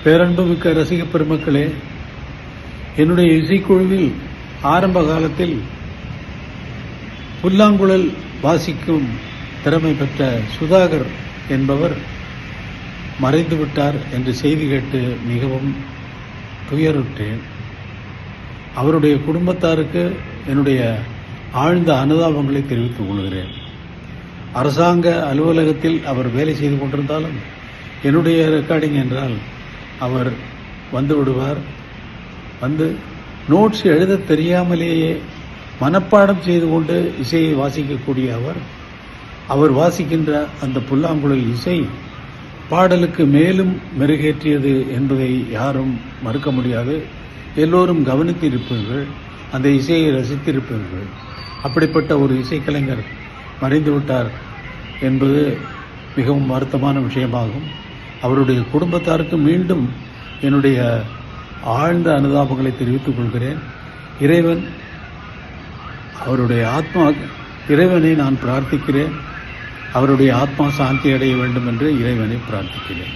பேரன்புமிக்க ரசிக பெருமக்களே, என்னுடைய இசைக்குழுவில் ஆரம்ப காலத்தில் புல்லாங்குழல் வாசிக்கும் திறமை பெற்ற சுதாகர் என்பவர் மறைந்துவிட்டார் என்று செய்தி கேட்டு மிகவும் துயருற்றேன். அவருடைய குடும்பத்தாருக்கு என்னுடைய ஆழ்ந்த அனுதாபங்களை தெரிவித்துக் கொள்கிறேன். அரசாங்க அலுவலகத்தில் அவர் வேலை செய்து கொண்டிருந்தாலும் என்னுடைய ரெக்கார்டிங் என்றால் அவர் வந்து விடுவார். வந்து நோட்ஸ் எழுத தெரியாமலேயே மனப்பாடம் செய்து கொண்டு இசையை வாசிக்கக்கூடிய அவர் வாசிக்கின்ற அந்த புல்லாங்குழல் இசை பாடலுக்கு மேலும் மெருகேற்றியது என்பதை யாரும் மறுக்க முடியாது. எல்லோரும் கவனித்திருப்பீர்கள், அந்த இசையை ரசித்திருப்பீர்கள். அப்படிப்பட்ட ஒரு இசைக்கலைஞர் மறைந்துவிட்டார் என்பது மிகவும் வருத்தமான விஷயமாகும். அவருடைய குடும்பத்தாருக்கு மீண்டும் என்னுடைய ஆழ்ந்த அனுதாபங்களை தெரிவித்துக் கொள்கிறேன். இறைவனை நான் பிரார்த்திக்கிறேன். அவருடைய ஆத்மா சாந்தி அடைய வேண்டும் என்று இறைவனை பிரார்த்திக்கிறேன்.